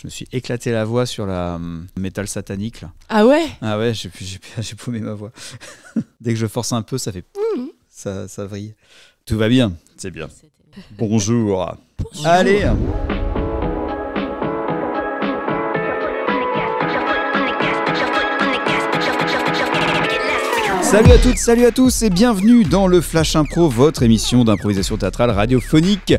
Je me suis éclaté la voix sur la métal satanique là. Ah ouais? Ah ouais, j'ai paumé ma voix. Dès que je force un peu, ça fait ça vrille. Tout va bien, c'est bien. Bonjour. Allez. Salut à toutes, salut à tous et bienvenue dans le Flash Impro, votre émission d'improvisation théâtrale radiophonique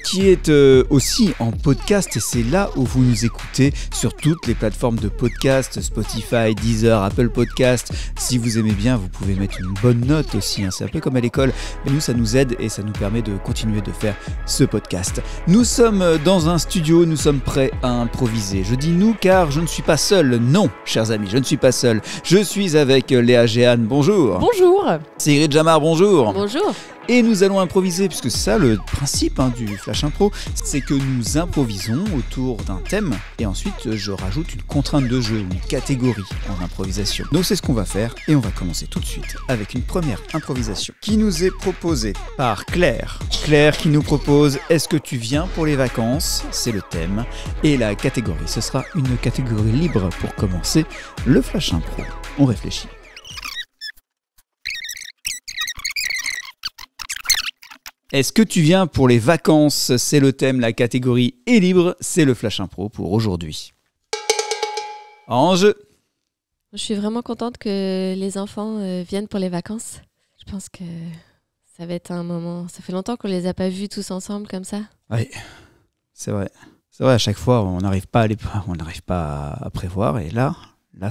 qui est aussi en podcast et c'est là où vous nous écoutez sur toutes les plateformes de podcast, Spotify, Deezer, Apple Podcast. Si vous aimez bien, vous pouvez mettre une bonne note aussi, hein. C'est un peu comme à l'école, mais nous ça nous aide et ça nous permet de continuer de faire ce podcast. Nous sommes dans un studio, nous sommes prêts à improviser. Je dis nous car je ne suis pas seul, non chers amis, je ne suis pas seul. Je suis avec Léa Géane, bonjour. Bonjour. Sigrid Jamar, bonjour. Bonjour. Et nous allons improviser, puisque c'est ça le principe du Flash Impro, c'est que nous improvisons autour d'un thème, et ensuite je rajoute une contrainte de jeu, une catégorie en improvisation. Donc c'est ce qu'on va faire, et on va commencer tout de suite avec une première improvisation qui nous est proposée par Claire. Claire qui nous propose « Est-ce que tu viens pour les vacances ?» C'est le thème, et la catégorie, ce sera une catégorie libre pour commencer le Flash Impro. On réfléchit. Est-ce que tu viens pour les vacances? C'est le thème, la catégorie est libre, c'est le Flash Impro pour aujourd'hui. En jeu. Je suis vraiment contente que les enfants viennent pour les vacances. Je pense que ça va être un moment... Ça fait longtemps qu'on les a pas vus tous ensemble comme ça. Oui, c'est vrai. C'est vrai, à chaque fois, on n'arrive pas à prévoir. Et là,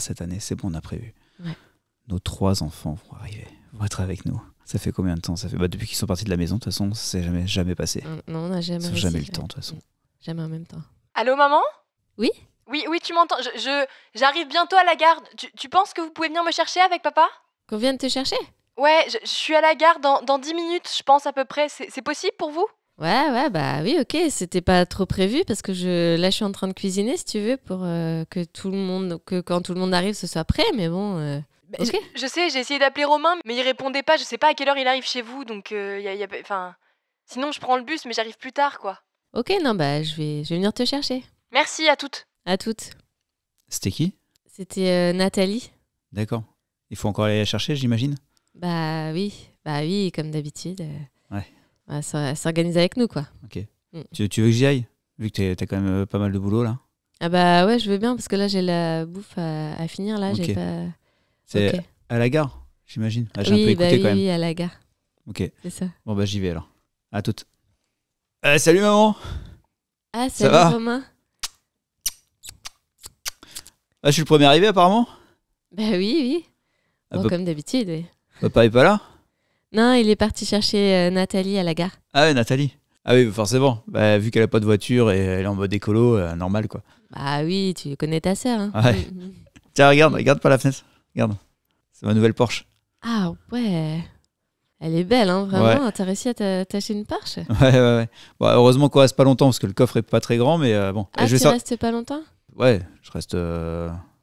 cette année, c'est bon, on a prévu. Ouais. Nos 3 enfants vont arriver, vont être avec nous. Ça fait combien de temps? Ça fait depuis qu'ils sont partis de la maison, de toute façon, ça s'est jamais passé. Non, on n'a jamais Ils n'ont jamais eu le temps, de toute façon. Jamais en même temps. Allô, maman? Oui? Oui, tu m'entends. J'arrive bientôt à la gare. Tu penses que vous pouvez venir me chercher avec papa? Qu'on vienne te chercher? Ouais, je suis à la gare dans 10 minutes, je pense à peu près. C'est possible pour vous? Ouais, bah oui, ok. C'était pas trop prévu parce que là, je suis en train de cuisiner, si tu veux, pour que quand tout le monde arrive, ce soit prêt. Mais bon... Okay. Je sais, j'ai essayé d'appeler Romain, mais il répondait pas. Je sais pas à quelle heure il arrive chez vous, donc sinon je prends le bus, mais j'arrive plus tard, quoi. Ok, non, bah je vais venir te chercher. Merci, à toutes. À toutes. C'était qui? C'était Nathalie. D'accord. Il faut encore aller la chercher, j'imagine? Bah oui, comme d'habitude. Ouais. Elle s'organise avec nous, quoi. Ok. Tu veux que j'y aille? Vu que t'as quand même pas mal de boulot, là. Ah bah ouais, je veux bien, parce que là, j'ai la bouffe à finir, là. Okay. J'ai pas... C'est okay. À la gare, j'imagine. Ah, j'ai un peu écouté quand même. Oui, à la gare. Ok. C'est ça. Bon bah j'y vais alors. À toutes. Salut maman. Ah, ça va Romain. Je suis le premier arrivé apparemment. Bah oui. Bon, comme d'habitude, oui. Papa est pas là? Non, il est parti chercher Nathalie à la gare. Ah ouais, Nathalie. Ah oui, forcément. Bah, vu qu'elle a pas de voiture et elle est en mode écolo, normal quoi. Bah oui, tu connais ta sœur. Hein. Ouais. Tiens, regarde par la fenêtre. Regarde. C'est ma nouvelle Porsche. Ah ouais. Elle est belle, hein, vraiment. Ouais. T'as réussi à t'acheter une Porsche? Ouais. Bon, heureusement qu'on reste pas longtemps parce que le coffre est pas très grand, mais bon. Ah, tu restes pas longtemps? Ouais, je reste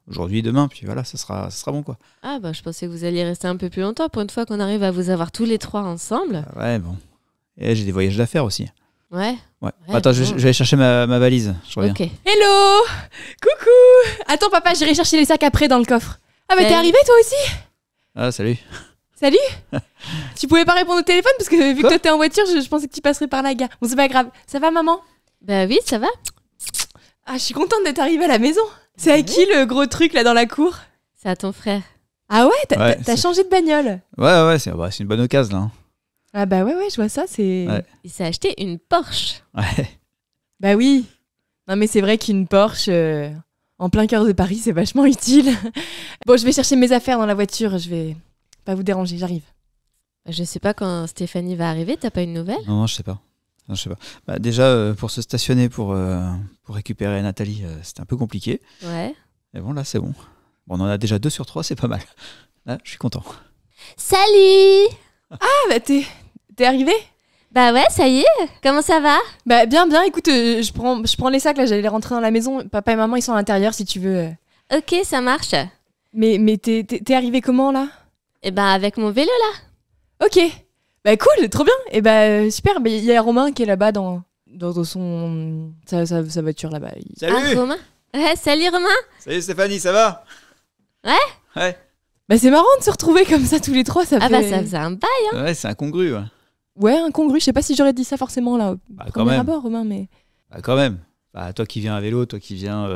aujourd'hui, demain, puis voilà, ça sera bon quoi. Ah bah je pensais que vous alliez rester un peu plus longtemps pour une fois qu'on arrive à vous avoir tous les 3 ensemble. Ouais, bon. Et j'ai des voyages d'affaires aussi. Ouais. Attends, je vais aller chercher ma valise. Je reviens. Ok. Hello! Coucou! Attends, papa, j'irai chercher les sacs après dans le coffre. Ah bah t'es arrivé toi aussi? Ah, salut. Salut. Tu pouvais pas répondre au téléphone parce que vu que toi t'es en voiture, je pensais que tu passerais par la gare. Bon, c'est pas grave. Ça va, maman? Bah oui, ça va. Ah, je suis contente d'être arrivée à la maison. C'est à qui le gros truc là dans la cour? C'est à ton frère. Ah ouais? T'as changé de bagnole? Ouais, c'est une bonne occasion là. Hein. Ah bah ouais, je vois ça, c'est... Ouais. Il s'est acheté une Porsche. Ouais. Bah oui. Non mais c'est vrai qu'une Porsche en plein cœur de Paris, c'est vachement utile. Bon, je vais chercher mes affaires dans la voiture, je vais pas vous déranger, j'arrive. Je sais pas quand Stéphanie va arriver, t'as pas une nouvelle? Non, je sais pas. Bah, déjà, pour se stationner, pour récupérer Nathalie, c'était un peu compliqué. Ouais. Et bon, là, c'est bon. Bon, on en a déjà 2 sur 3, c'est pas mal. Là, je suis content. Salut! Ah, bah t'es arrivé? Bah ouais, ça y est. Comment ça va? Bah bien, écoute, je prends les sacs, là, j'allais les rentrer dans la maison. Papa et maman, ils sont à l'intérieur, si tu veux. Ok, ça marche. Mais t'es arrivé comment, là? Eh ben, avec mon vélo, là. Ok. Bah cool, trop bien. Et bah super, il y a Romain qui est là-bas dans dans sa voiture là-bas. Salut. Ah, Romain. Ouais, salut Romain. Salut Stéphanie, ça va? Ouais. Bah c'est marrant de se retrouver comme ça tous les trois. Ça Ah fait... bah ça faisait un bail. Ouais, c'est incongru. Ouais, Ouais, incongru. Je sais pas si j'aurais dit ça forcément là au quand premier même. abord, Romain, mais... Bah, quand même. Bah, toi qui viens à vélo, toi qui viens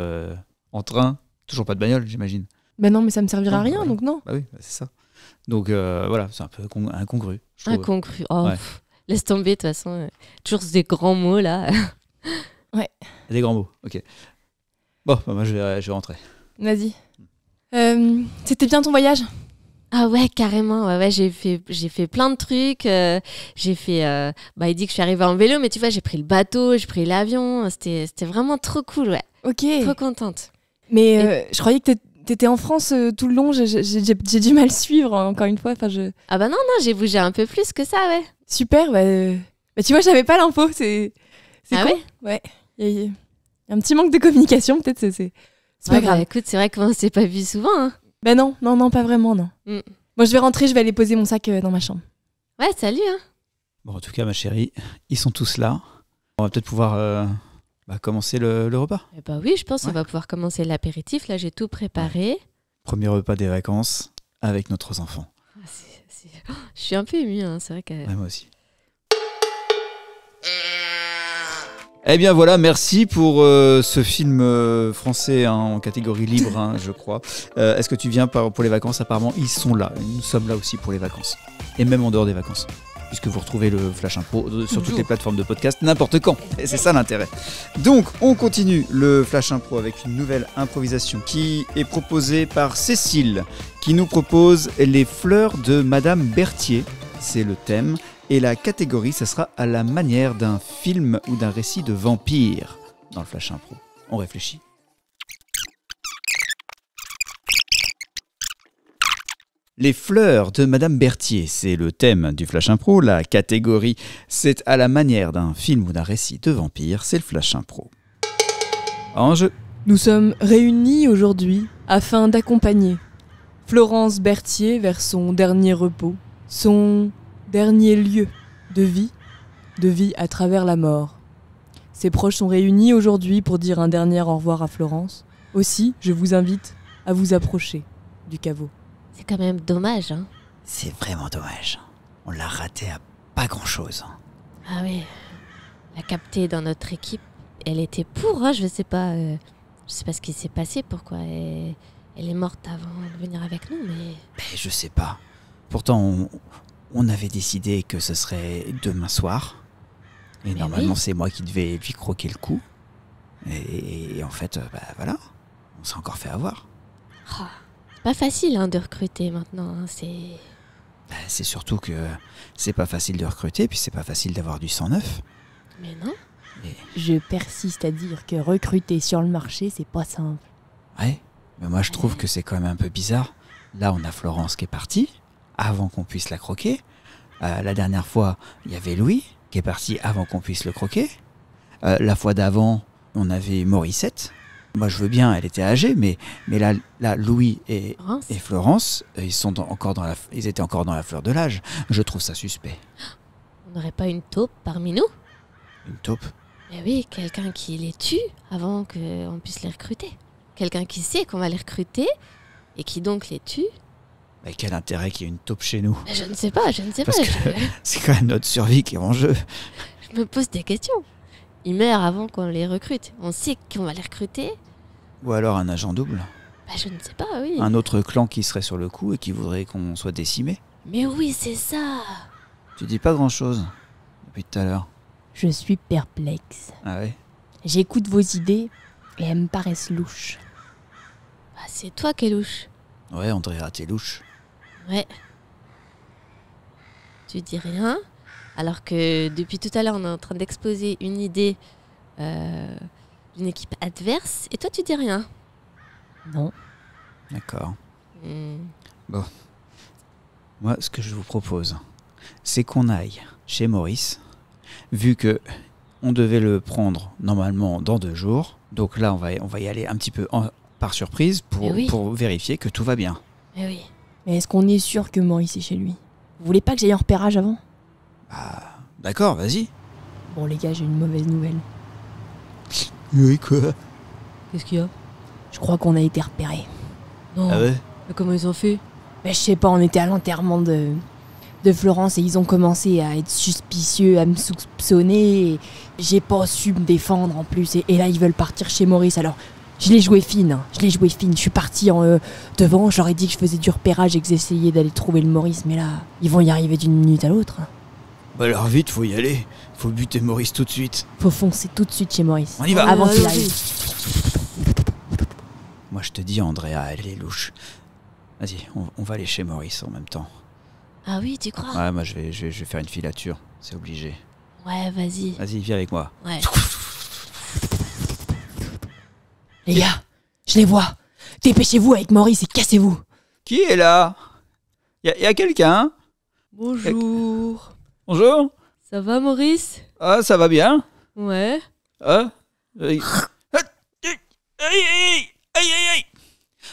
en train. Toujours pas de bagnole, j'imagine. Bah non, mais ça me servira à Non, rien, voilà. donc non. Bah oui, bah, c'est ça. Donc voilà, c'est un peu incongru. Je trouve. Incongru. Oh, Ouais. laisse tomber de toute façon. Toujours des grands mots là. Des grands mots, ok. Bon, bah, moi je vais rentrer. Vas-y. C'était bien ton voyage? Ah ouais, carrément. Ouais, j'ai fait plein de trucs. J'ai fait. Il dit que je suis arrivée en vélo, mais tu vois, j'ai pris le bateau, j'ai pris l'avion. C'était vraiment trop cool, ouais. Ok. Trop contente. Mais je croyais que t'étais en France tout le long. J'ai du mal suivre, encore une fois. Enfin, Ah bah non, j'ai bougé un peu plus que ça, ouais. Super. Bah, tu vois, j'avais pas l'info. C'est Ah con. Ouais. Il y a un petit manque de communication, peut-être. C'est pas Ouais, grave. Bah, écoute, c'est vrai qu'on s'est pas vu souvent. Hein. Bah non, pas vraiment, non. Mm. Bon, je vais rentrer, je vais aller poser mon sac dans ma chambre. Ouais, salut. Hein. Bon, en tout cas, ma chérie, ils sont tous là. On va peut-être pouvoir commencer le repas. Eh bah oui, je pense qu'on Ouais. va pouvoir commencer l'apéritif. Là, j'ai tout préparé. Premier repas des vacances avec nos enfants. Ah, Oh, je suis un peu émue, hein. C'est vrai que... Ouais, moi aussi. Eh bien voilà, merci pour ce film français en catégorie libre, hein, je crois. Est-ce que tu viens pour les vacances? Apparemment, ils sont là. Nous sommes là aussi pour les vacances. Et même en dehors des vacances. Puisque vous retrouvez le Flash Impro sur toutes les plateformes de podcast, n'importe quand. Et c'est ça l'intérêt. Donc, on continue le Flash Impro avec une nouvelle improvisation qui est proposée par Cécile, qui nous propose les fleurs de Madame Berthier. C'est le thème. Et la catégorie, ça sera à la manière d'un film ou d'un récit de vampire dans le Flash Impro. On réfléchit. Les fleurs de Madame Berthier, c'est le thème du Flash Impro. La catégorie, c'est à la manière d'un film ou d'un récit de vampire. C'est le Flash Impro. En jeu. Nous sommes réunis aujourd'hui afin d'accompagner Florence Berthier vers son dernier repos, son dernier lieu de vie à travers la mort. Ses proches sont réunis aujourd'hui pour dire un dernier au revoir à Florence. Aussi, je vous invite à vous approcher du caveau. C'est quand même dommage, hein. C'est vraiment dommage. On l'a raté à pas grand-chose. Ah oui. La capter dans notre équipe, elle était pour, hein, je sais pas ce qui s'est passé, pourquoi elle est morte avant de venir avec nous, mais... Mais je sais pas. Pourtant, on avait décidé que ce serait demain soir. Et Mais normalement, oui. c'est moi qui devais lui croquer le cou. Et en fait, voilà. On s'est encore fait avoir. Oh, c'est pas facile hein, de recruter maintenant, hein, C'est surtout que c'est pas facile de recruter, puis c'est pas facile d'avoir du sang neuf. Mais non. Je persiste à dire que recruter sur le marché, c'est pas simple. Ouais, mais moi je trouve que c'est quand même un peu bizarre. Là, on a Florence qui est partie, avant qu'on puisse la croquer. La dernière fois, il y avait Louis, qui est parti avant qu'on puisse le croquer. La fois d'avant, on avait Morissette. Moi, je veux bien, elle était âgée, mais là Louis et Florence, ils étaient encore dans la fleur de l'âge. Je trouve ça suspect. On n'aurait pas une taupe parmi nous? Une taupe. Mais oui, quelqu'un qui les tue avant qu'on puisse les recruter. Quelqu'un qui sait qu'on va les recruter et qui donc les tue. Mais quel intérêt qu'il y ait une taupe chez nous? Mais je ne sais pas. Parce que c'est quand même notre survie qui est en jeu. Je me pose des questions. Ils meurent avant qu'on les recrute. On sait qu'on va les recruter. Ou alors un agent double. Je ne sais pas, oui. Un autre clan qui serait sur le coup et qui voudrait qu'on soit décimé. Mais oui, c'est ça. Tu dis pas grand-chose depuis tout à l'heure. Je suis perplexe. Ah ouais? J'écoute vos idées et elles me paraissent louches. C'est toi qui es louche. Ouais, on dirait rater louche. Ouais. Tu dis rien, alors que depuis tout à l'heure, on est en train d'exposer une idée d'une équipe adverse, et toi, tu dis rien. Non. D'accord. Hmm. Bon. Moi, ce que je vous propose, c'est qu'on aille chez Maurice, vu que on devait le prendre normalement dans 2 jours. Donc là, on va y aller un petit peu par surprise pour vérifier que tout va bien. Mais oui. Mais est-ce qu'on est sûr que Maurice est chez lui? Vous voulez pas que j'aille en repérage avant? D'accord, vas-y. Bon les gars, j'ai une mauvaise nouvelle. Oui, quoi? Qu'est-ce qu'il y a? Je crois qu'on a été repérés. Non. Ah ouais? Mais comment ils ont fait? Je sais pas, on était à l'enterrement de Florence et ils ont commencé à être suspicieux, à me soupçonner. Et j'ai pas su me défendre en plus. Et là, ils veulent partir chez Maurice. Alors, je l'ai joué fine. Je suis partie devant. Je leur ai dit que je faisais du repérage et que j'essayais d'aller trouver le Maurice. Mais là, ils vont y arriver d'une minute à l'autre. Bah alors vite, faut y aller. Faut buter Maurice tout de suite. Faut foncer tout de suite chez Maurice. On y va. Avant qu'il allez. arrive. Moi, je te dis, Andrea, elle est louche. Vas-y, on va aller chez Maurice en même temps. Ah oui, tu crois? Ouais, moi, je vais faire une filature. C'est obligé. Ouais, vas-y. Vas-y, viens avec moi. Ouais. Les gars, je les vois. Dépêchez-vous avec Maurice et cassez-vous. Qui est là? Y a quelqu'un? Bonjour. Bonjour? Ça va, Maurice? Ah, ça va bien? Ouais. Ah? Aïe, aïe.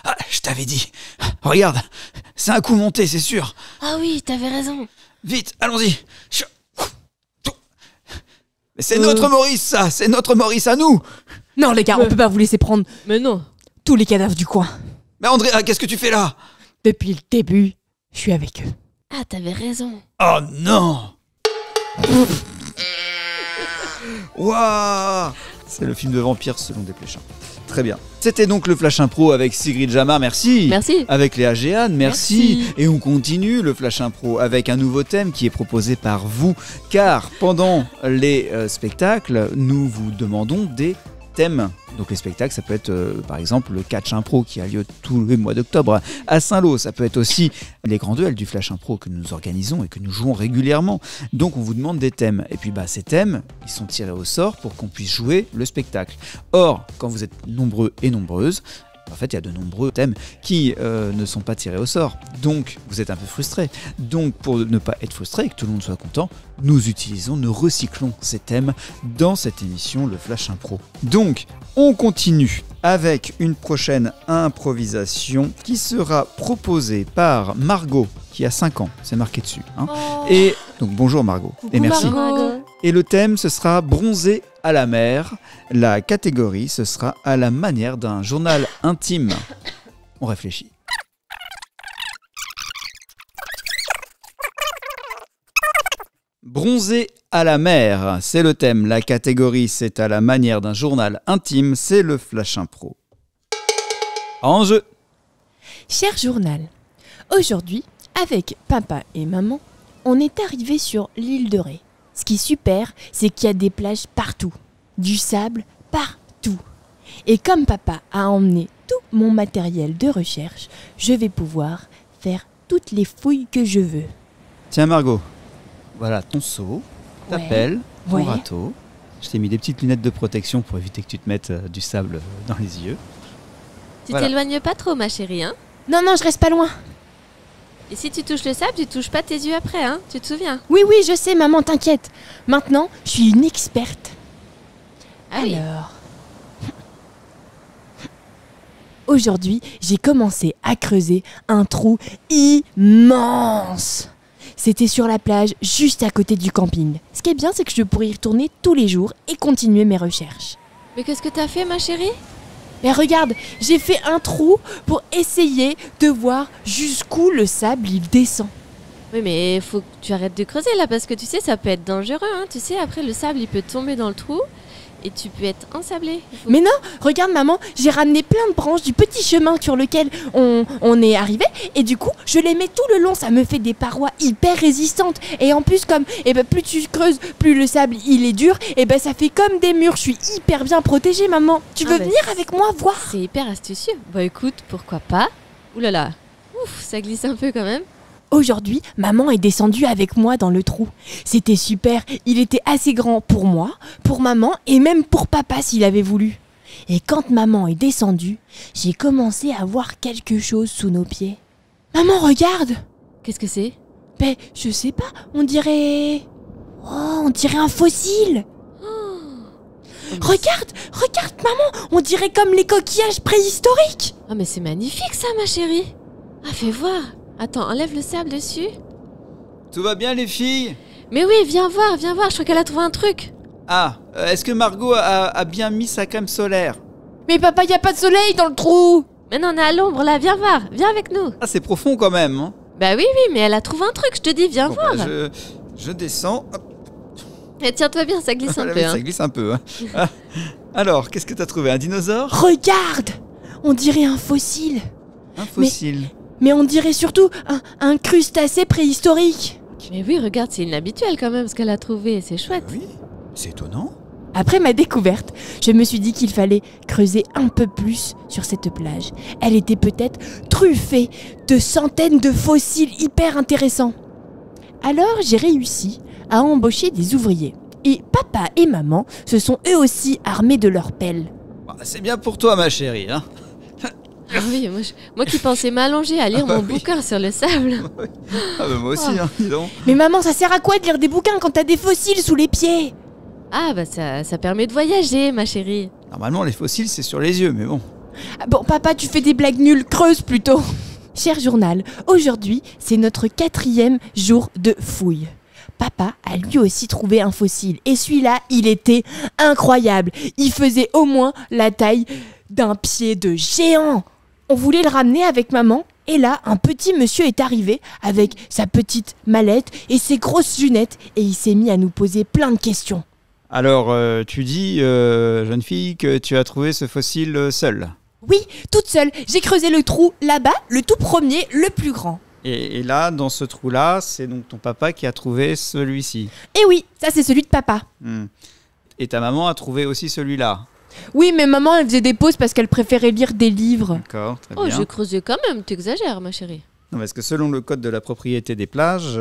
Ah, je t'avais dit. Regarde, c'est un coup monté, c'est sûr. Ah oui, t'avais raison. Vite, allons-y. Mais c'est notre Maurice, ça. C'est notre Maurice à nous. Non les gars, on peut pas vous laisser prendre Mais non. tous les cadavres du coin. Mais Andrea, qu'est-ce que tu fais là? Depuis le début, je suis avec eux. Ah, t'avais raison. Oh non. Waouh. C'est le film de vampire selon Desplechin. Très bien. C'était donc le Flash Impro avec Sigrid Jamar, merci. Merci. Avec Léa Géane, merci. Merci. Et on continue le Flash Impro avec un nouveau thème qui est proposé par vous. Car pendant les spectacles, nous vous demandons des thèmes. Donc les spectacles, ça peut être par exemple le catch impro qui a lieu tous les mois d'octobre à Saint-Lô. Ça peut être aussi les grands duels du Flash Impro que nous organisons et que nous jouons régulièrement. Donc on vous demande des thèmes. Et puis ces thèmes, ils sont tirés au sort pour qu'on puisse jouer le spectacle. Or, quand vous êtes nombreux et nombreuses, en fait, il y a de nombreux thèmes qui ne sont pas tirés au sort. Donc, vous êtes un peu frustrés. Donc, pour ne pas être frustré et que tout le monde soit content, nous recyclons ces thèmes dans cette émission, le Flash Impro. Donc, on continue avec une prochaine improvisation qui sera proposée par Margot, qui a 5 ans, c'est marqué dessus. Hein. Oh. Et donc, bonjour Margot, et merci. Margot. Et le thème, ce sera bronzer à la mer. La catégorie, ce sera à la manière d'un journal intime. On réfléchit. Bronzer à la mer, c'est le thème. La catégorie, c'est à la manière d'un journal intime. C'est le Flash Impro. En jeu. Cher journal, aujourd'hui, avec papa et maman, on est arrivé sur l'île de Ré. Ce qui est super, c'est qu'il y a des plages partout, du sable partout. Et comme papa a emmené tout mon matériel de recherche, je vais pouvoir faire toutes les fouilles que je veux. Tiens Margot, voilà ton seau, ta Ouais. pelle, ton Ouais. râteau. Je t'ai mis des petites lunettes de protection pour éviter que tu te mettes du sable dans les yeux. Tu Voilà. t'éloignes pas trop, ma chérie, hein? Non, je reste pas loin. Et si tu touches le sable, tu touches pas tes yeux après, hein? Tu te souviens? Oui, je sais, maman, t'inquiète. Maintenant, je suis une experte. Ah oui. Alors, aujourd'hui, j'ai commencé à creuser un trou immense. C'était sur la plage, juste à côté du camping. Ce qui est bien, c'est que je pourrais y retourner tous les jours et continuer mes recherches. Mais qu'est-ce que t'as fait, ma chérie? Et regarde, j'ai fait un trou pour essayer de voir jusqu'où le sable il descend. Oui, mais faut que tu arrêtes de creuser là, parce que tu sais, ça peut être dangereux, hein? Tu sais, après, le sable, il peut tomber dans le trou et tu peux être ensablé. Mais non, regarde maman, j'ai ramené plein de branches du petit chemin sur lequel on est arrivé et du coup je les mets tout le long, ça me fait des parois hyper résistantes et en plus comme plus tu creuses, plus le sable il est dur et ça fait comme des murs, je suis hyper bien protégée maman. Tu Ah veux bah, venir avec moi voir? C'est hyper astucieux. Bah écoute, pourquoi pas? Ouh là là. Ouf, ça glisse un peu quand même. Aujourd'hui, maman est descendue avec moi dans le trou. C'était super, il était assez grand pour moi, pour maman et même pour papa s'il avait voulu. Et quand maman est descendue, j'ai commencé à voir quelque chose sous nos pieds. Maman, regarde! Qu'est-ce que c'est? Je sais pas, on dirait... Oh, on dirait un fossile! Regarde maman, on dirait comme les coquillages préhistoriques! Ah mais c'est magnifique ça, ma chérie. Ah, fais voir. Attends, enlève le sable dessus. Tout va bien les filles? Mais oui, viens voir, je crois qu'elle a trouvé un truc. Ah, est-ce que Margot a bien mis sa crème solaire? Mais papa, y a pas de soleil dans le trou! Mais non, on est à l'ombre là, viens voir, viens avec nous. Ah, c'est profond quand même. Hein. Bah oui, mais elle a trouvé un truc, je te dis, viens Bon, voir. bah, je descends. Hop. Et tiens-toi bien, ça glisse un Voilà, peu. oui, Hein. ça glisse un peu. Hein. Ah. Alors, qu'est-ce que t'as trouvé? Un dinosaure? Regarde! On dirait un fossile. Un fossile. Mais on dirait surtout un crustacé préhistorique. Mais oui, regarde, c'est inhabituel quand même ce qu'elle a trouvé, c'est chouette. Oui, c'est étonnant. Après ma découverte, je me suis dit qu'il fallait creuser un peu plus sur cette plage. Elle était peut-être truffée de centaines de fossiles hyper intéressants. Alors j'ai réussi à embaucher des ouvriers. Et papa et maman se sont eux aussi armés de leurs pelles. Bah, c'est bien pour toi, ma chérie. Hein. Ah oui, moi qui pensais m'allonger à lire Ah bah mon oui. bouquin sur le sable. Ah bah moi aussi, Oh. hein, dis donc. Mais maman, ça sert à quoi de lire des bouquins quand t'as des fossiles sous les pieds? Ah bah ça permet de voyager, ma chérie. Normalement, les fossiles, c'est sur les yeux, mais bon. Ah bon, papa, tu fais des blagues nulles, creuse plutôt. Cher journal, aujourd'hui, c'est notre 4e jour de fouille. Papa a lui aussi trouvé un fossile. Et celui-là, il était incroyable. Il faisait au moins la taille d'un pied de géant. On voulait le ramener avec maman. Et là, un petit monsieur est arrivé avec sa petite mallette et ses grosses lunettes. Et il s'est mis à nous poser plein de questions. Alors, tu dis, jeune fille, que tu as trouvé ce fossile seul. Oui, toute seule. J'ai creusé le trou là-bas, le tout premier, le plus grand. Et là, dans ce trou-là, c'est donc ton papa qui a trouvé celui-ci. Et oui, ça c'est celui de papa. Et ta maman a trouvé aussi celui-là. Oui, mais maman, elle faisait des pauses parce qu'elle préférait lire des livres. D'accord, très Oh, bien. je creusais quand même, t'exagères, ma chérie. Non, parce que selon le code de la propriété des plages,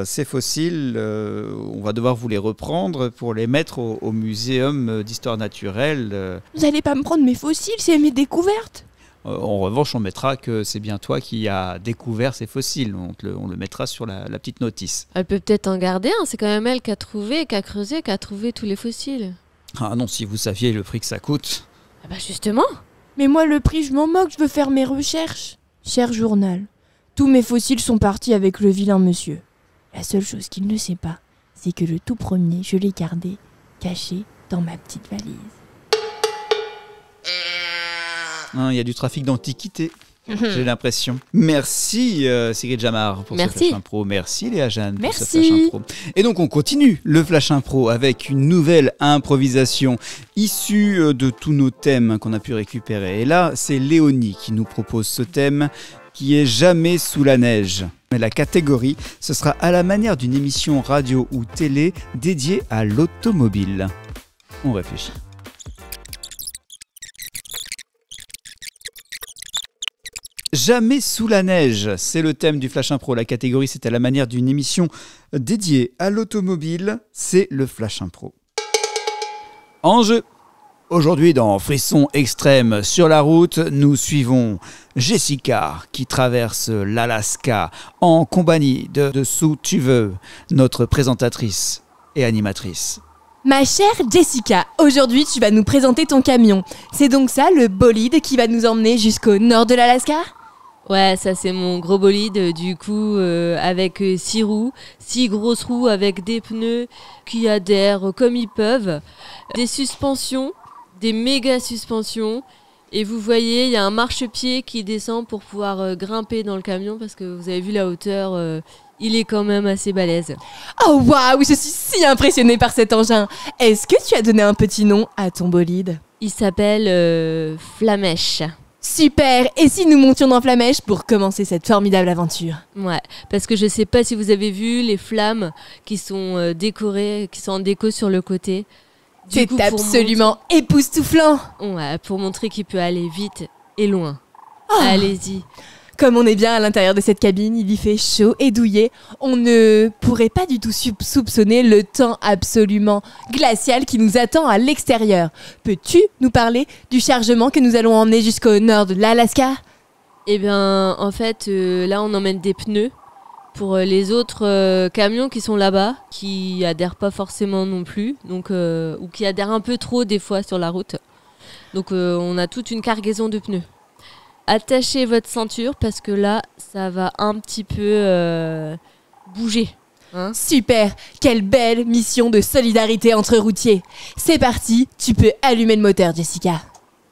ces fossiles, on va devoir vous les reprendre pour les mettre au muséum d'histoire naturelle. Vous allez pas me prendre mes fossiles, c'est mes découvertes. En revanche, on mettra que c'est bien toi qui as découvert ces fossiles. On le mettra sur la petite notice. Elle peut peut-être en garder un, c'est quand même elle qui a trouvé, qui a creusé, qui a trouvé tous les fossiles. Ah non, si vous saviez le prix que ça coûte. Ah bah justement. Mais moi, le prix, je m'en moque, je veux faire mes recherches. Cher journal, tous mes fossiles sont partis avec le vilain monsieur. La seule chose qu'il ne sait pas, c'est que le tout premier, je l'ai gardé, caché dans ma petite valise. Il y a du trafic d'antiquités, j'ai l'impression. Merci Sigrid Jamar pour Merci. ce Flash Impro. Merci Léa Jeanne pour ce Merci. Flash Impro. Et donc on continue le Flash Impro avec une nouvelle improvisation issue de tous nos thèmes qu'on a pu récupérer. Et là, c'est Léonie qui nous propose ce thème qui est jamais sous la neige. Mais la catégorie, ce sera à la manière d'une émission radio ou télé dédiée à l'automobile. On réfléchit. Jamais sous la neige, c'est le thème du Flash Impro. La catégorie, c'est à la manière d'une émission dédiée à l'automobile, c'est le Flash Impro. En jeu, aujourd'hui dans Frisson extrême sur la route, nous suivons Jessica qui traverse l'Alaska en compagnie de Sue Tuveux, notre présentatrice et animatrice. Ma chère Jessica, aujourd'hui tu vas nous présenter ton camion. C'est donc ça le bolide qui va nous emmener jusqu'au nord de l'Alaska ? Ouais, ça c'est mon gros bolide, du coup, avec 6 roues, 6 grosses roues avec des pneus qui adhèrent comme ils peuvent, des suspensions, des méga suspensions, et vous voyez, il y a un marchepied qui descend pour pouvoir grimper dans le camion, parce que vous avez vu la hauteur, il est quand même assez balèze. Oh waouh, je suis si impressionnée par cet engin. Est-ce que tu as donné un petit nom à ton bolide ? Il s'appelle Flamèche. Super. Et si nous montions dans Flamèche pour commencer cette formidable aventure ? Ouais, parce que je sais pas si vous avez vu les flammes qui sont décorées, qui sont en déco sur le côté. Du coup, C'est absolument époustouflant. Ouais, pour montrer qu'il peut aller vite et loin. Oh. Allez-y. Comme on est bien à l'intérieur de cette cabine, il y fait chaud et douillet, on ne pourrait pas du tout soupçonner le temps absolument glacial qui nous attend à l'extérieur. Peux-tu nous parler du chargement que nous allons emmener jusqu'au nord de l'Alaska ? Eh bien, en fait, là, on emmène des pneus pour les autres camions qui sont là-bas, qui adhèrent pas forcément non plus, donc, ou qui adhèrent un peu trop des fois sur la route. Donc, on a toute une cargaison de pneus. Attachez votre ceinture parce que là, ça va un petit peu bouger. Hein? Super! Quelle belle mission de solidarité entre routiers. C'est parti, tu peux allumer le moteur, Jessica.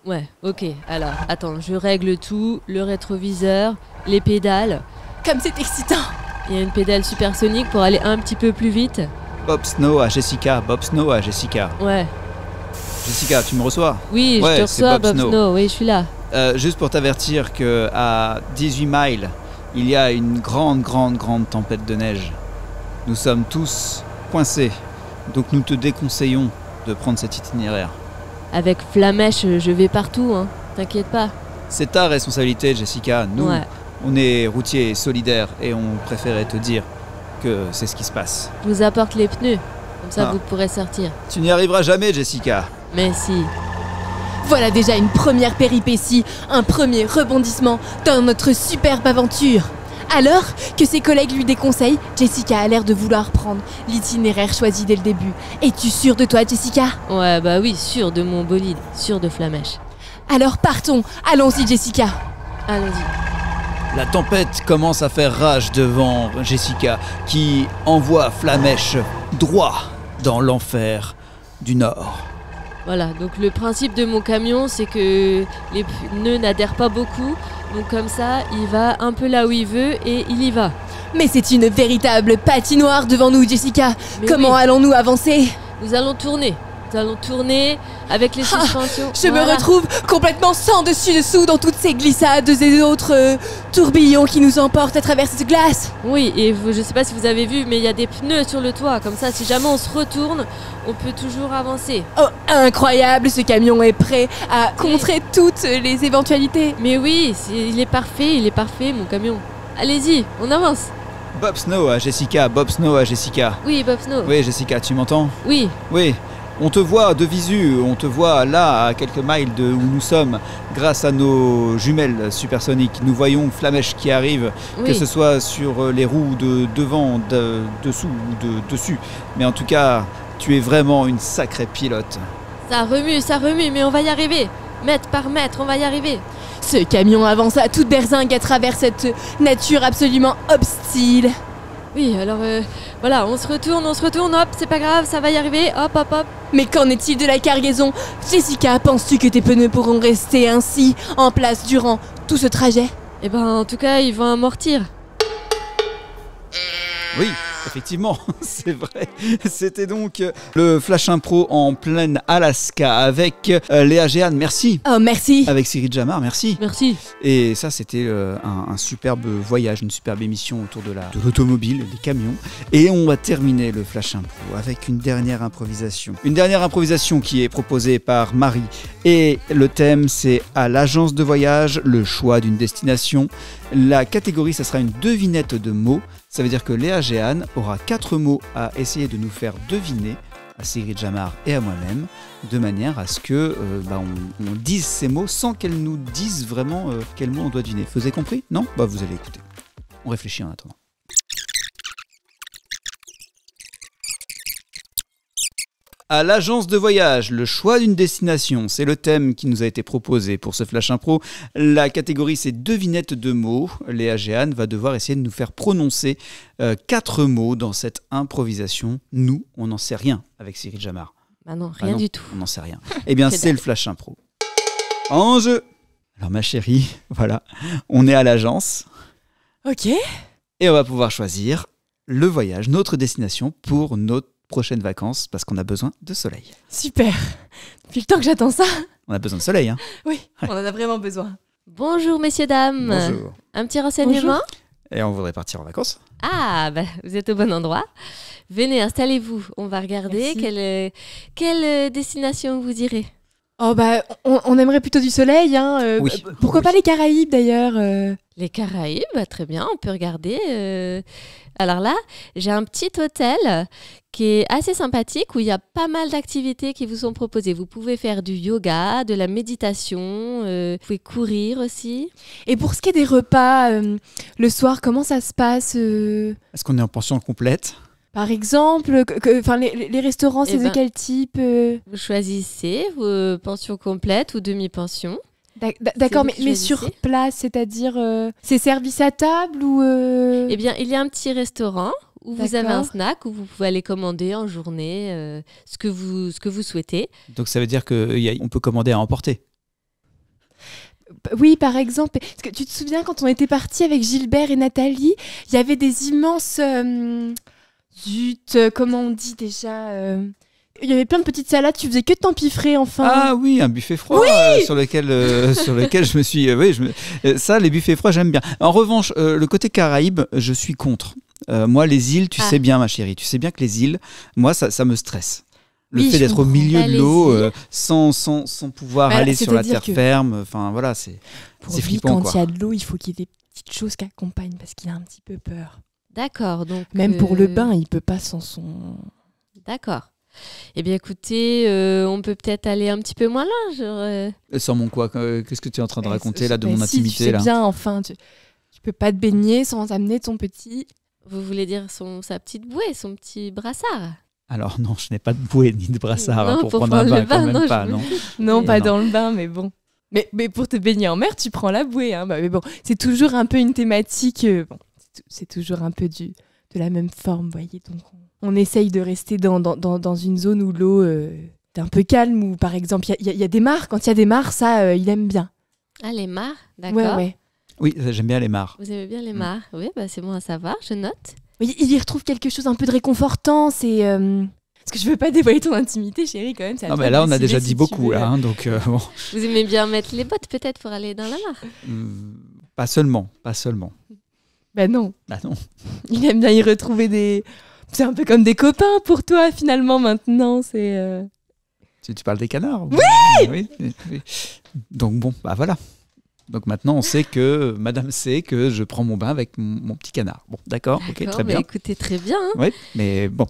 Ouais, ok. Alors, attends, je règle tout, le rétroviseur, les pédales. Comme c'est excitant! Il y a une pédale supersonique pour aller un petit peu plus vite. Bob Snow à Jessica, Bob Snow à Jessica. Ouais. Jessica, tu me reçois? Oui, Ouais, je te c'est reçois, Bob Bob Snow. Snow. Oui, je suis là. Juste pour t'avertir qu'à 18 miles, il y a une grande tempête de neige. Nous sommes tous coincés, donc nous te déconseillons de prendre cet itinéraire. Avec Flamèche, je vais partout, hein. T'inquiète pas. C'est ta responsabilité, Jessica. Nous, Ouais. on est routiers et solidaires et on préférait te dire que c'est ce qui se passe. Je vous apporte les pneus. Comme ça, Ah. vous pourrez sortir. Tu n'y arriveras jamais, Jessica. Mais si. Voilà déjà une première péripétie, un premier rebondissement dans notre superbe aventure. Alors que ses collègues lui déconseillent, Jessica a l'air de vouloir prendre l'itinéraire choisi dès le début. Es-tu sûre de toi, Jessica? Ouais, bah oui, sûr de mon bolide. Sûr de Flamèche. Alors partons, allons-y, Jessica. Allons-y. La tempête commence à faire rage devant Jessica, qui envoie Flamèche droit dans l'enfer du Nord. Voilà, donc le principe de mon camion, c'est que les pneus n'adhèrent pas beaucoup. Donc comme ça, il va un peu là où il veut et il y va. Mais c'est une véritable patinoire devant nous, Jessica. Mais Comment oui. allons-nous avancer? Nous allons tourner. Nous allons tourner avec les suspensions. Je me retrouve complètement sans dessus-dessous dans toutes ces glissades et autres tourbillons qui nous emportent à travers cette glace. Oui, et je sais pas si vous avez vu, mais il y a des pneus sur le toit. Comme ça, si jamais on se retourne, on peut toujours avancer. Oh, incroyable, ce camion est prêt à contrer toutes les éventualités. Mais oui, il est parfait, mon camion. Allez-y, on avance. Bob Snow à Jessica, Bob Snow à Jessica. Oui, Bob Snow. Oui, Jessica, tu m'entends? Oui. Oui, on te voit de visu, on te voit là, à quelques miles de où nous sommes, grâce à nos jumelles supersoniques. Nous voyons Flamèche qui arrive, Oui. que ce soit sur les roues de devant, dessous ou de dessus. Mais en tout cas, tu es vraiment une sacrée pilote. Ça remue, mais on va y arriver. Mètre par mètre, on va y arriver. Ce camion avance à toute berzingue à travers cette nature absolument hostile. Oui, alors voilà, on se retourne, hop, c'est pas grave, ça va y arriver, hop, hop, hop. Mais qu'en est-il de la cargaison? Jessica, penses-tu que tes pneus pourront rester ainsi en place durant tout ce trajet? Eh ben, en tout cas, ils vont amortir. Oui, effectivement, c'est vrai. C'était donc le Flash Impro en pleine Alaska avec Léa Géane, merci. Oh, merci. Avec Cyril Jamar, merci. Merci. Et ça, c'était un superbe voyage, une superbe émission autour de l'automobile, des camions. Et on va terminer le Flash Impro avec une dernière improvisation. Une dernière improvisation qui est proposée par Marie. Et le thème, c'est à l'agence de voyage, le choix d'une destination. La catégorie, ça sera une devinette de mots. Ça veut dire que Léa Géane aura 4 mots à essayer de nous faire deviner à Cyril Jamar et à moi-même, de manière à ce que on dise ces mots sans qu'elle nous dise vraiment quels mots on doit deviner. Vous avez compris? Non? Bah vous allez écouter. On réfléchit en attendant. À l'agence de voyage, le choix d'une destination, c'est le thème qui nous a été proposé pour ce Flash Impro. La catégorie, c'est devinette de mots. Léa Géane va devoir essayer de nous faire prononcer 4 mots dans cette improvisation. Nous, on n'en sait rien avec Cyril Jamar. Bah non, rien du tout. On n'en sait rien. Eh bien, c'est le Flash Impro. En jeu. Alors, ma chérie, voilà, on est à l'agence Ok. et on va pouvoir choisir le voyage, notre destination pour notre prochaines vacances parce qu'on a besoin de soleil. Super. Depuis le temps que j'attends ça. On a besoin de soleil, hein. Oui, on en a vraiment besoin. Bonjour, messieurs, dames. Bonjour. Un petit renseignement. Et on voudrait partir en vacances. Ah, bah, vous êtes au bon endroit. Venez, installez-vous. On va regarder quelle destination vous irez. Oh bah, on aimerait plutôt du soleil, hein. Oui. Pourquoi pas les Caraïbes d'ailleurs Les Caraïbes, bah, très bien, on peut regarder. Alors là, j'ai un petit hôtel qui est assez sympathique où il y a pas mal d'activités qui vous sont proposées. Vous pouvez faire du yoga, de la méditation, vous pouvez courir aussi. Et pour ce qui est des repas, le soir, comment ça se passe Est-ce qu'on est en pension complète? Par exemple, les restaurants, c'est Eh ben, de quel type Vous choisissez pension complète ou demi-pension. D'accord, vous mais, qui mais choisissez. sur place, c'est-à-dire c'est service à table ou Eh bien, il y a un petit restaurant où vous avez un snack, où vous pouvez aller commander en journée ce que vous souhaitez. Donc ça veut dire qu'on peut commander à emporter. Oui, par exemple, parce que tu te souviens quand on était partis avec Gilbert et Nathalie, il y avait des immenses... comment on dit déjà il y avait plein de petites salades, tu faisais que de t'empiffrer enfin. Ah oui, un buffet froid sur lequel je me suis... ça, les buffets froids, j'aime bien. En revanche, le côté Caraïbes, je suis contre. Moi, les îles, tu sais bien, ma chérie, tu sais bien que les îles, moi, ça me stresse. Le fait d'être au milieu de l'eau, sans pouvoir aller sur la terre ferme, enfin voilà, c'est flippant. Quand il y a de l'eau, il faut qu'il y ait des petites choses qui accompagnent parce qu'il a un petit peu peur. D'accord, donc... Même pour le bain, il peut pas sans son... D'accord. Eh bien écoutez, on peut peut-être aller un petit peu moins loin. Sans mon quoi qu'est-ce que tu es en train de raconter là de mon intimité tu sais là bien, enfin, tu peux pas te baigner sans amener ton petit... Vous voulez dire sa petite bouée, son petit brassard? Alors non, je n'ai pas de bouée ni de brassard pour prendre un le bain bain, quand même non, pas, non. Non, pas dans le bain, mais bon. Mais pour te baigner en mer, tu prends la bouée. Hein. Mais bon, c'est toujours un peu une thématique. C'est toujours un peu de la même forme, voyez. Donc on essaye de rester dans une zone où l'eau est un peu calme. Ou par exemple, il y a des mares. Quand il y a des mares, ça, il aime bien. Ah, les mares, d'accord. Ouais. Oui, j'aime bien les mares. Vous aimez bien les mares? Oui, c'est bon à savoir, je note. Il y retrouve quelque chose un peu de réconfortant. C'est parce que je veux pas dévoiler ton intimité, chérie, quand même. Non, mais là, on a déjà dit beaucoup, là. Hein, donc, bon. Vous aimez bien mettre les bottes, peut-être, pour aller dans la mare? Pas seulement. Bah non. Non. Il aime bien y retrouver des... C'est un peu comme des copains pour toi, finalement, maintenant. C'est... Tu parles des canards? Oui. Oui. Donc bon, voilà. Donc maintenant, on sait que madame sait que je prends mon bain avec mon petit canard. Bon, d'accord, ok, très bien. Écoutez, très bien. Hein. Oui, mais bon,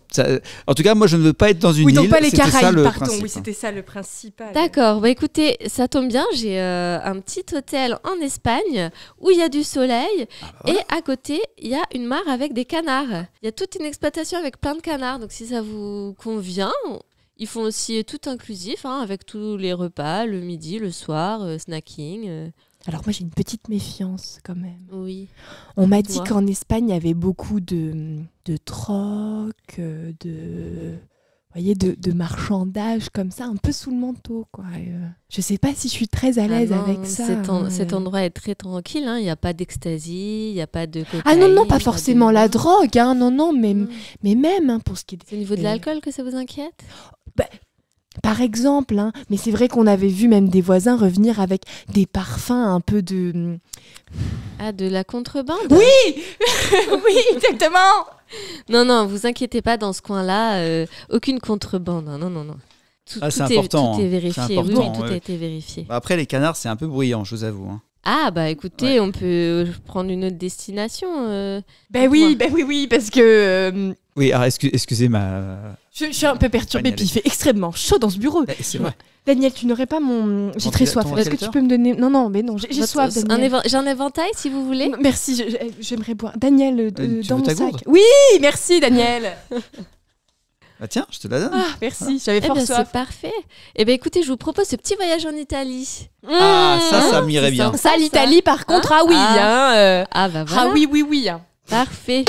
en tout cas, moi, je ne veux pas être dans une île. Oui, donc pas les Caraïbes, pardon. Principe. Oui, c'était ça le principal. D'accord, écoutez, ça tombe bien. J'ai un petit hôtel en Espagne où il y a du soleil et à côté, il y a une mare avec des canards. Il y a toute une exploitation avec plein de canards. Donc si ça vous convient... Ils font aussi tout inclusif, avec tous les repas, le midi, le soir, snacking. Alors moi j'ai une petite méfiance quand même. Oui. On m'a dit qu'en Espagne il y avait beaucoup de troc, de marchandage comme ça, un peu sous le manteau, quoi. Je sais pas si je suis très à l'aise avec ça. Cet endroit est très tranquille, il n'y a pas d'extasie, il n'y a pas de cocaïne. Ah non, pas forcément la drogue, non, mais même pour ce qui est... C'est au niveau de l'alcool que ça vous inquiète? Par exemple, mais c'est vrai qu'on avait vu même des voisins revenir avec des parfums un peu de... Ah, de la contrebande? Oui oui, exactement. Non, vous inquiétez pas, dans ce coin-là, aucune contrebande. Non. C'est important. Tout est vérifié. C'est important, tout a été vérifié. Après, les canards, c'est un peu bruyant, je vous avoue. Ah, écoutez, on peut prendre une autre destination. Oui, parce que... Oui, alors excusez ma... Je suis un peu perturbée, puis il fait extrêmement chaud dans ce bureau. C'est vrai. Daniel, tu n'aurais pas mon... J'ai très soif. Est-ce que tu peux me donner... Non, mais non, j'ai soif, Daniel. J'ai un éventail, si vous voulez. Non, merci, j'aimerais boire. Daniel, dans mon sac. Gourde? Oui, merci, Daniel. Tiens, je te la donne. Ah, merci, j'avais fort soif. C'est parfait. Écoutez, je vous propose ce petit voyage en Italie. Ça m'irait bien. Ça, l'Italie, par contre, oui. Voilà. Ah oui. Parfait.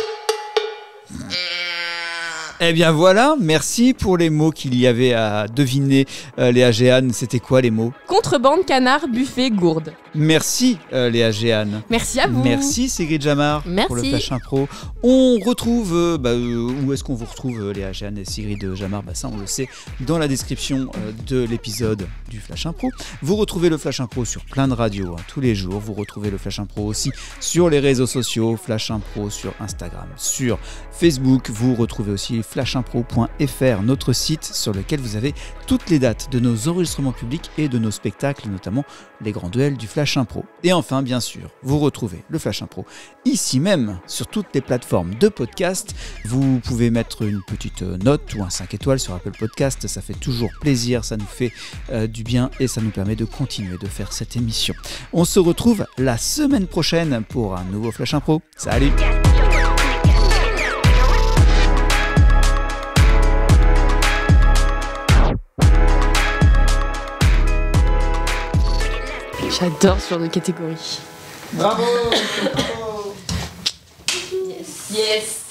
Eh bien voilà, merci pour les mots qu'il y avait à deviner. Léa Géane, c'était quoi les mots? Contrebande, canard, buffet, gourde. Merci Léa Géane. Merci à vous. Merci Sigrid Jamar pour le Flash Impro. On retrouve, où est-ce qu'on vous retrouve Léa Géane et Sigrid Jamar? Ça on le sait dans la description de l'épisode du Flash Impro. Vous retrouvez le Flash Impro sur plein de radios tous les jours. Vous retrouvez le Flash Impro aussi sur les réseaux sociaux, Flash Impro sur Instagram, sur Facebook. Vous retrouvez aussi flashimpro.fr, notre site sur lequel vous avez toutes les dates de nos enregistrements publics et de nos spectacles, notamment les grands duels du Flash Impro. Et enfin, bien sûr, vous retrouvez le Flash Impro ici même, sur toutes les plateformes de podcast. Vous pouvez mettre une petite note ou un 5 étoiles sur Apple Podcast, ça fait toujours plaisir, ça nous fait du bien et ça nous permet de continuer de faire cette émission. On se retrouve la semaine prochaine pour un nouveau Flash Impro. Salut! J'adore ce genre de catégorie. Bravo! Yes.